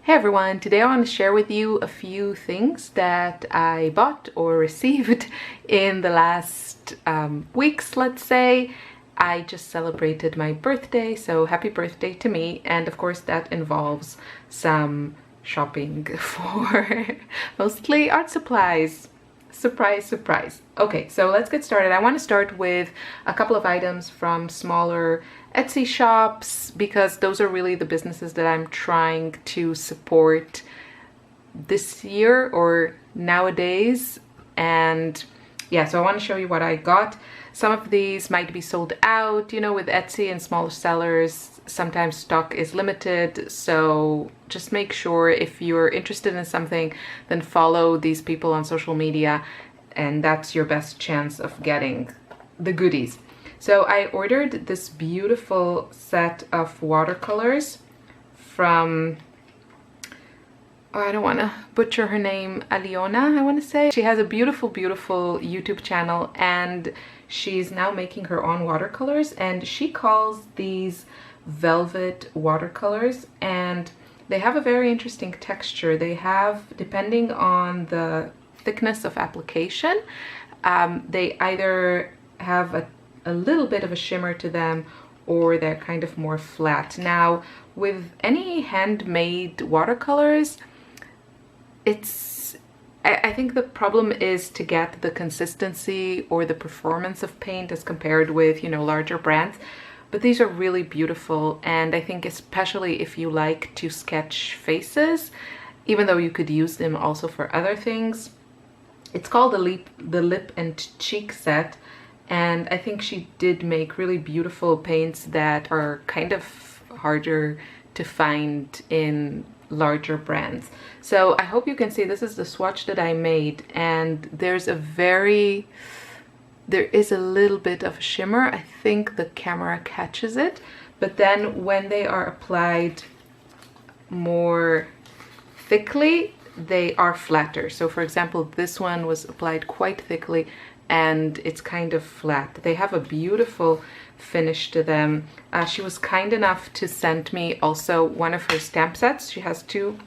Hey everyone, today I want to share with you a few things that I bought or received in the last weeks, let's say. I just celebrated my birthday, so happy birthday to me, and of course that involves some shopping for mostly art supplies. Surprise, surprise. Okay, so let's get started. I want to start with a couple of items from smaller Etsy shops because those are really the businesses that I'm trying to support this year or nowadays. And yeah, so I want to show you what I got. Some of these might be sold out, you know, with Etsy and smaller sellers, sometimes stock is limited. So just make sure if you're interested in something, then follow these people on social media, and that's your best chance of getting the goodies. So I ordered this beautiful set of watercolors from, oh, I don't want to butcher her name, Alyona, I want to say. She has a beautiful, beautiful YouTube channel, and she's now making her own watercolors, and she calls these velvet watercolors, and they have a very interesting texture. They have, depending on the thickness of application, they either have a little bit of a shimmer to them, or they're kind of more flat. Now, with any handmade watercolors, I think the problem is to get the consistency or the performance of paint as compared with, you know, larger brands. But these are really beautiful, and I think especially if you like to sketch faces, even though you could use them also for other things. It's called the lip and cheek set, and I think she did make really beautiful paints that are kind of harder to find in larger brands. So I hope you can see this is the swatch that I made, and there is a little bit of a shimmer. I think the camera catches it, but then when they are applied more thickly, they are flatter. So for example, this one was applied quite thickly and it's kind of flat. They have a beautiful finish to them. She was kind enough to send me also one of her stamp sets. She has two,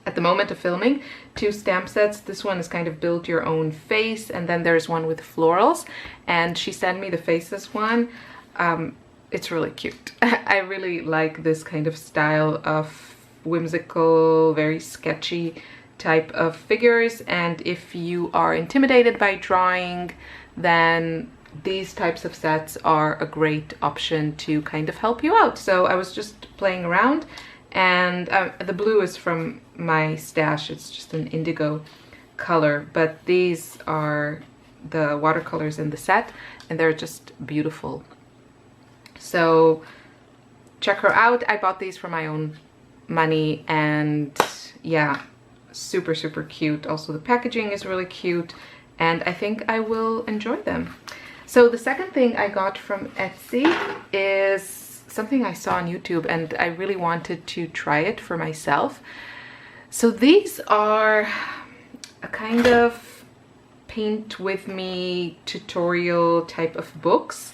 at the moment of filming, two stamp sets. This one is kind of build your own face, and then there's one with florals, and she sent me the faces one. It's really cute. I really like this kind of style of whimsical, very sketchy type of figures, and if you are intimidated by drawing, then these types of sets are a great option to kind of help you out. So I was just playing around, and the blue is from my stash. It's just an indigo color, but these are the watercolors in the set, and they're just beautiful. So check her out. I bought these for my own money, and yeah, super, super cute. Also, the packaging is really cute, and I think I will enjoy them. So the second thing I got from Etsy is something I saw on YouTube, and I really wanted to try it for myself. So these are a kind of paint with me tutorial type of books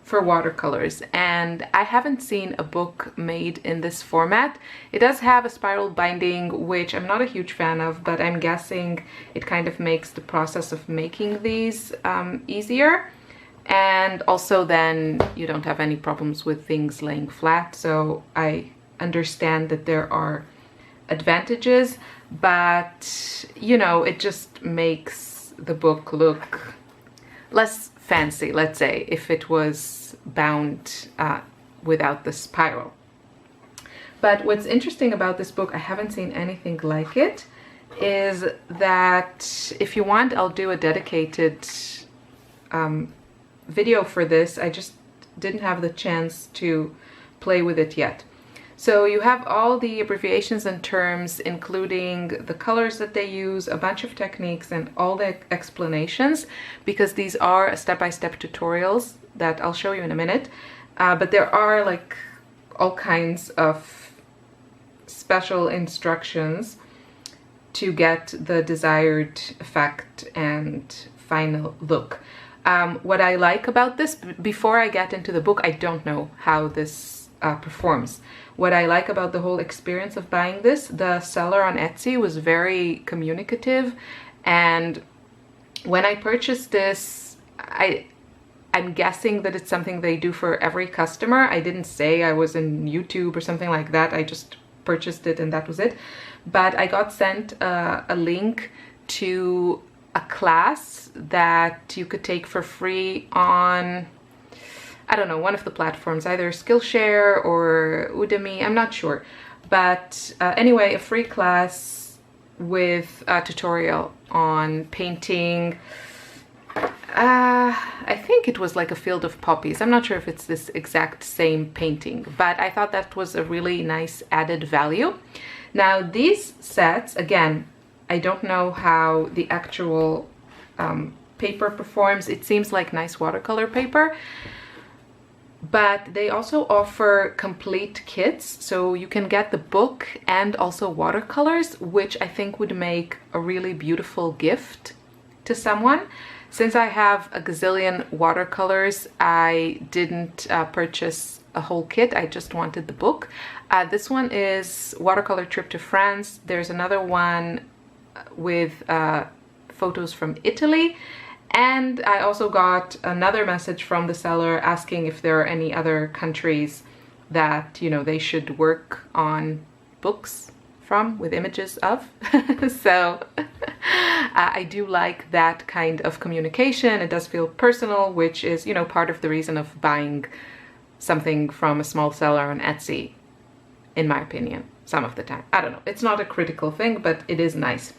for watercolors, and I haven't seen a book made in this format. It does have a spiral binding, which I'm not a huge fan of, but I'm guessing it kind of makes the process of making these easier, and also then you don't have any problems with things laying flat. So I understand that there are advantages, but you know, it just makes the book look less fancy, let's say, if it was bound without the spiral. But what's interesting about this book, I haven't seen anything like it, is that if you want, I'll do a dedicated video for this. I just didn't have the chance to play with it yet. So you have all the abbreviations and terms, including the colors that they use, a bunch of techniques, and all the explanations, because these are step-by-step tutorials that I'll show you in a minute. But there are like all kinds of special instructions to get the desired effect and final look. What I like about this, before I get into the book, I don't know how this performs. What I like about the whole experience of buying this, the seller on Etsy was very communicative, and when I purchased this, I'm guessing that it's something they do for every customer. I didn't say I was in YouTube or something like that. I just purchased it and that was it. But I got sent a link to a class that you could take for free on, I don't know, one of the platforms, either Skillshare or Udemy, I'm not sure. But anyway, a free class with a tutorial on painting. I think it was like a field of poppies. I'm not sure if it's this exact same painting, but I thought that was a really nice added value. Now these sets, again, I don't know how the actual paper performs. It seems like nice watercolor paper, but they also offer complete kits, so you can get the book and also watercolors, which I think would make a really beautiful gift to someone. Since I have a gazillion watercolors, I didn't purchase a whole kit. I just wanted the book. This one is Watercolor Trip to France. There's another one with photos from Italy. And I also got another message from the seller asking if there are any other countries that, you know, they should work on books from, with images of. So I do like that kind of communication. It does feel personal, which is, you know, part of the reason of buying something from a small seller on Etsy, in my opinion, some of the time. I don't know. It's not a critical thing, but it is nice.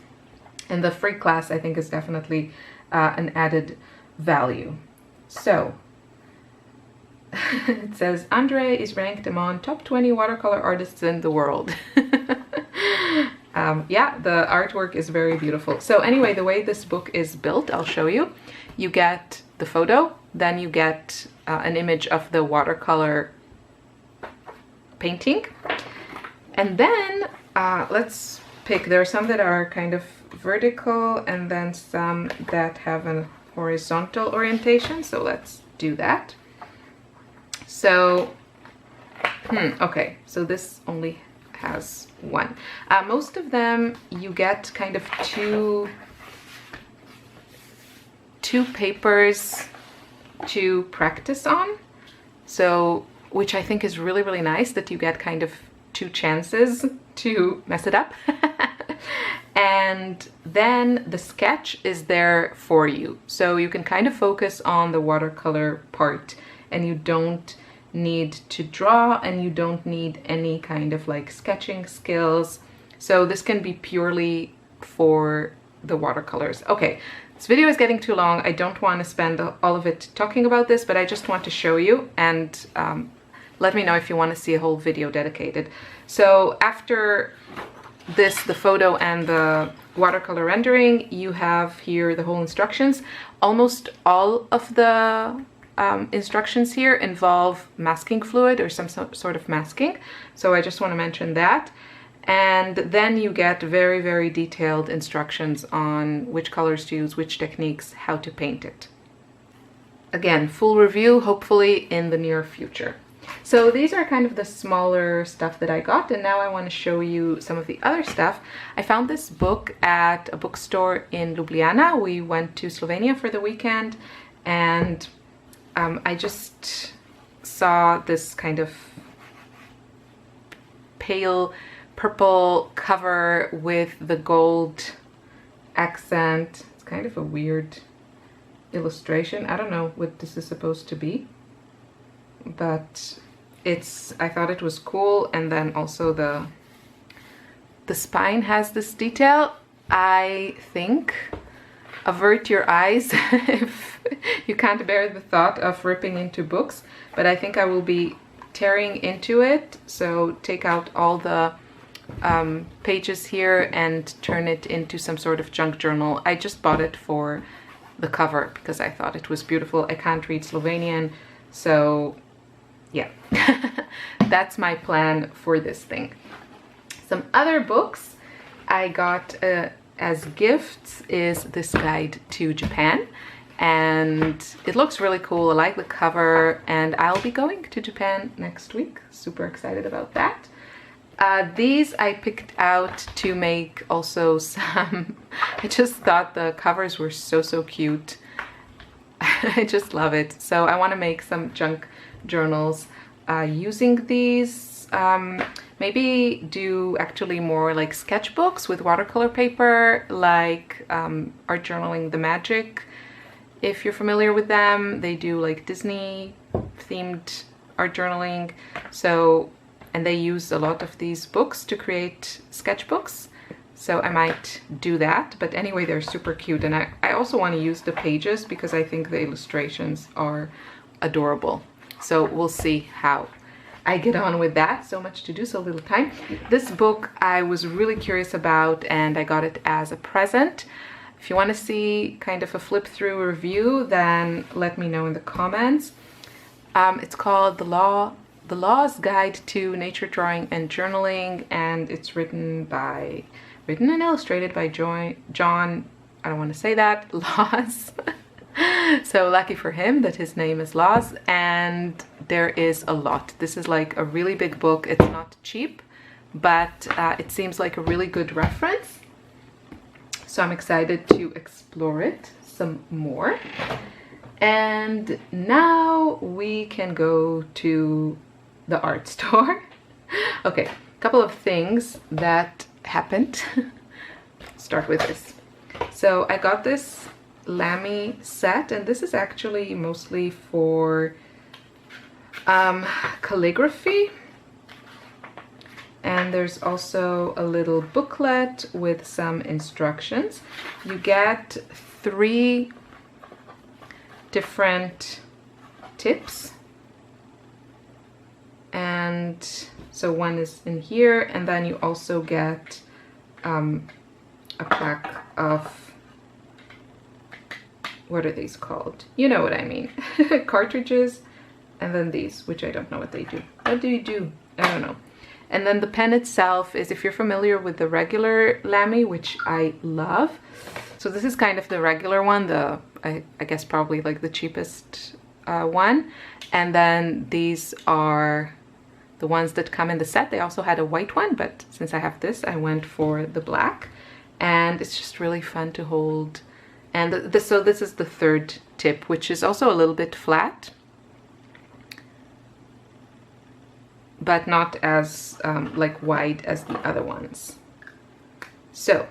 And the free class, I think, is definitely an added value. So it says, Andre is ranked among top 20 watercolor artists in the world. Yeah, the artwork is very beautiful. So anyway, the way this book is built, I'll show you. You get the photo, then you get an image of the watercolor painting. And then let's pick, there are some that are kind of vertical and then some that have a horizontal orientation. So let's do that. So, okay, so this only has one. Most of them you get kind of two papers to practice on, so which I think is really, really nice that you get kind of two chances to mess it up. And then the sketch is there for you, so you can kind of focus on the watercolor part and you don't need to draw and you don't need any kind of like sketching skills. So this can be purely for the watercolors. Okay, this video is getting too long. I don't want to spend all of it talking about this, but I just want to show you, and let me know if you want to see a whole video dedicated. So after this, the photo and the watercolor rendering, you have here the whole instructions. Almost all of the instructions here involve masking fluid or some sort of masking, so I just want to mention that. And then you get very, very detailed instructions on which colors to use, which techniques, how to paint it. Again, full review hopefully in the near future. So these are kind of the smaller stuff that I got, and now I want to show you some of the other stuff. I found this book at a bookstore in Ljubljana. We went to Slovenia for the weekend, and I just saw this kind of pale purple cover with the gold accent. It's kind of a weird illustration. I don't know what this is supposed to be, but I thought it was cool. And then also the spine has this detail. I think avert your eyes if you can't bear the thought of ripping into books, but I think I will be tearing into it. So take out all the pages here and turn it into some sort of junk journal. I just bought it for the cover because I thought it was beautiful. I can't read Slovenian, so yeah. That's my plan for this thing. Some other books I got as gifts is this guide to Japan, and it looks really cool. I like the cover, and I'll be going to Japan next week. Super excited about that. These I picked out to make also some, I just thought the covers were so cute. I just love it. So I want to make some junk journals using these. Maybe do actually more like sketchbooks with watercolor paper, like Art Journaling The Magic. If you're familiar with them, they do like Disney themed art journaling. So, and they use a lot of these books to create sketchbooks. So I might do that. But anyway, they're super cute. And I also want to use the pages because I think the illustrations are adorable. So we'll see how I get on with that. So much to do, so little time. This book I was really curious about, and I got it as a present. If you want to see kind of a flip through review, then let me know in the comments. It's called The Law's Guide to Nature Drawing and Journaling, and it's written and illustrated by John, I don't want to say that, Laws. So lucky for him that his name is Laws, and there is a lot. This is like a really big book. It's not cheap, but it seems like a really good reference. So I'm excited to explore it some more. And now we can go to the art store. Okay, a couple of things that happened. Start with this. So I got this Lamy set, and this is actually mostly for calligraphy. And there's also a little booklet with some instructions. You get 3 different tips, and so one is in here, and then you also get a pack of, what are these called? You know what I mean. Cartridges, and then these, which I don't know what they do. What do you do? I don't know. And then the pen itself is, if you're familiar with the regular Lamy, which I love. So this is kind of the regular one, I guess probably like the cheapest one. And then these are the ones that come in the set. They also had a white one, but since I have this, I went for the black. And it's just really fun to hold. And so this is the 3rd tip, which is also a little bit flat, but not as like wide as the other ones. So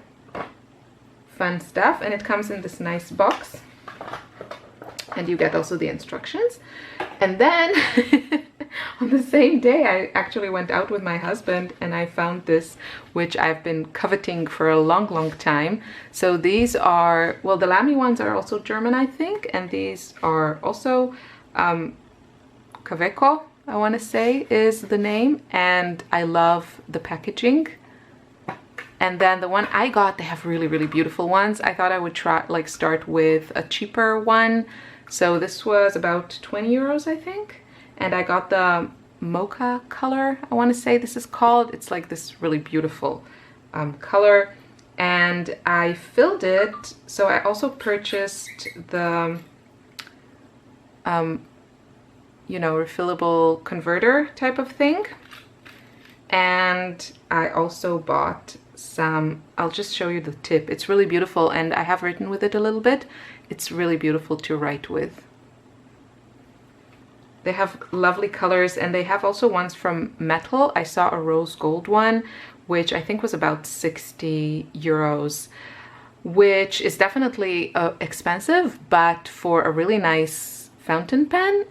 fun stuff, and it comes in this nice box, and you get also the instructions. And then on the same day, I actually went out with my husband, and I found this, which I've been coveting for a long time. So these are, well, the Lamy ones are also German, I think, and these are also Kaweco, I want to say is the name, and I love the packaging. And then the one I got, they have really beautiful ones. I thought I would try, like, start with a cheaper one. So this was about 20 euros, I think. And I got the mocha color, I want to say this is called. It's like this really beautiful color. And I filled it. So I also purchased the you know, refillable converter type of thing. And I also bought some, I'll just show you the tip. It's really beautiful, and I have written with it a little bit. It's really beautiful to write with. They have lovely colors, and they have also ones from metal. I saw a rose gold one, which I think was about 60 euros, which is definitely expensive, but for a really nice fountain pen,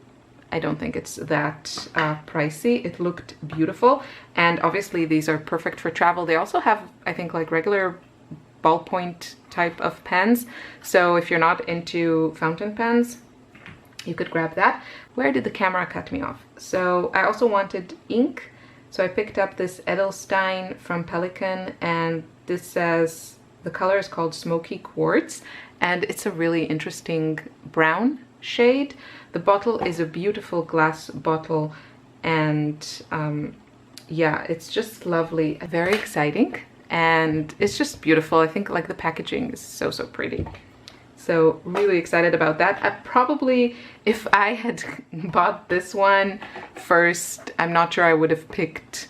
I don't think it's that pricey. It looked beautiful, and obviously these are perfect for travel. They also have, I think, like regular ballpoint type of pens, so if you're not into fountain pens, you could grab that. Where did the camera cut me off? So I also wanted ink, so I picked up this Edelstein from Pelican, and this says, the color is called Smoky Quartz, and it's a really interesting brown shade. The bottle is a beautiful glass bottle, and yeah, it's just lovely, very exciting, and it's just beautiful. I think like the packaging is so pretty. So really excited about that. I probably, if I had bought this one first, I'm not sure I would have picked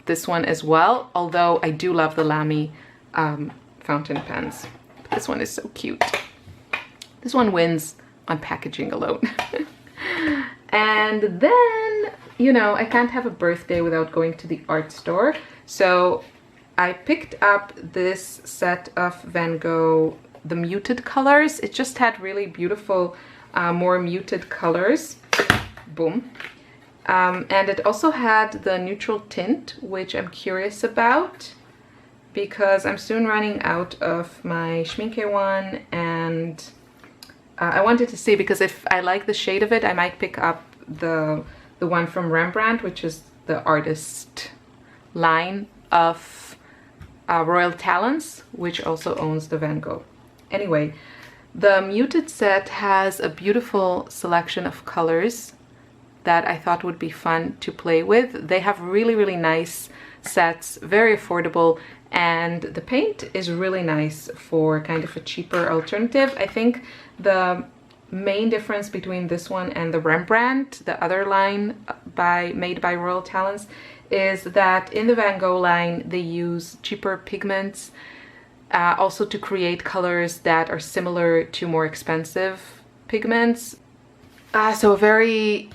this one as well, although I do love the Lamy fountain pens. This one is so cute. This one wins on packaging alone. And then, you know, I can't have a birthday without going to the art store. So I picked up this set of Van Gogh, the muted colors. It just had really beautiful, more muted colors. Boom. And it also had the neutral tint, which I'm curious about because I'm soon running out of my Schminke one, and I wanted to see, because if I like the shade of it, I might pick up the one from Rembrandt, which is the artist line of Royal Talents, which also owns the Van Gogh. Anyway, the muted set has a beautiful selection of colors that I thought would be fun to play with. They have really, really nice sets, very affordable, and the paint is really nice for kind of a cheaper alternative. I think the main difference between this one and the Rembrandt, the other line made by Royal Talents, is that in the Van Gogh line they use cheaper pigments also to create colors that are similar to more expensive pigments. So a very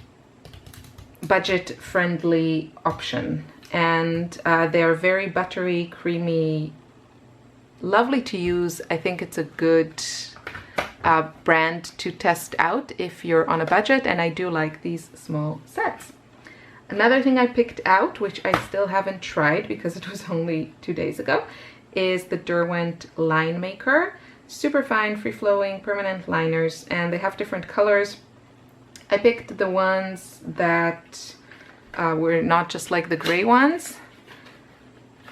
budget-friendly option, and they are very buttery, creamy, lovely to use. I think it's a good brand to test out if you're on a budget, and I do like these small sets. Another thing I picked out, which I still haven't tried because it was only 2 days ago, is the Derwent line maker. Super fine, free-flowing, permanent liners, and they have different colors. I picked the ones that were not just like the gray ones,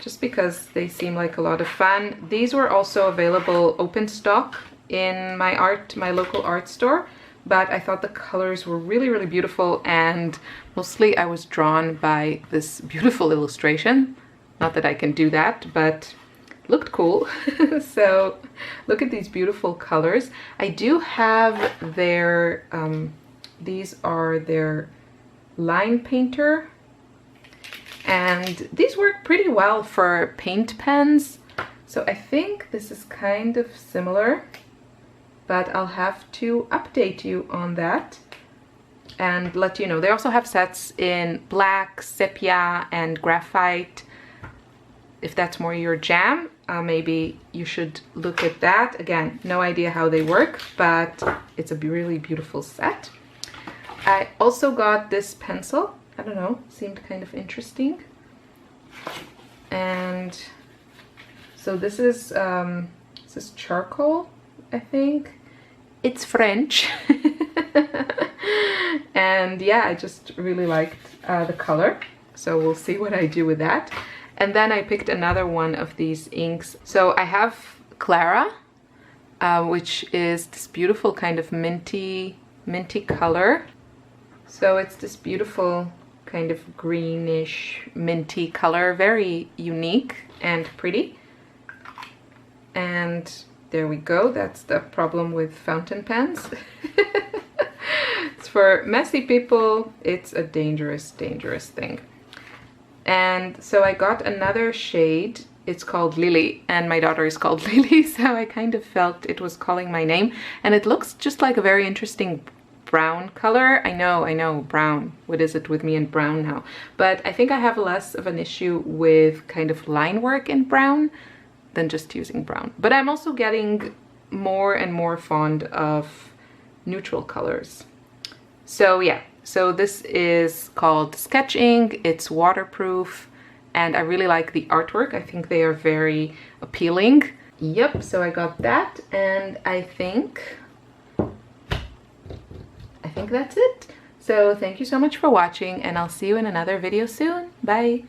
just because they seem like a lot of fun. These were also available open stock in my local art store, but I thought the colors were really, really beautiful, and mostly I was drawn by this beautiful illustration. Not that I can do that, but looked cool. So look at these beautiful colors. I do have their these are their line painter, and these work pretty well for paint pens. So I think this is kind of similar, but I'll have to update you on that and let you know. They also have sets in black, sepia, and graphite. If that's more your jam, maybe you should look at that. Again, no idea how they work, but it's a really beautiful set. I also got this pencil. I don't know, seemed kind of interesting. And so this is charcoal, I think. It's French. And yeah, I just really liked the color. So we'll see what I do with that. And then I picked another one of these inks. So I have Klara, which is this beautiful kind of minty color. So it's this beautiful kind of greenish minty color, very unique and pretty. And there we go. That's the problem with fountain pens. It's for messy people. It's a dangerous, dangerous thing. And so I got another shade. It's called Lilly, and my daughter is called Lilly, so I kind of felt it was calling my name. And it looks just like a very interesting brown color. I know, brown. What is it with me and brown now? But I think I have less of an issue with kind of line work in brown than just using brown. But I'm also getting more and more fond of neutral colors. So yeah, so this is called Sketchink. It's waterproof, and I really like the artwork. I think they are very appealing. Yep, so I got that, and I think that's it. So thank you so much for watching, and I'll see you in another video soon. Bye!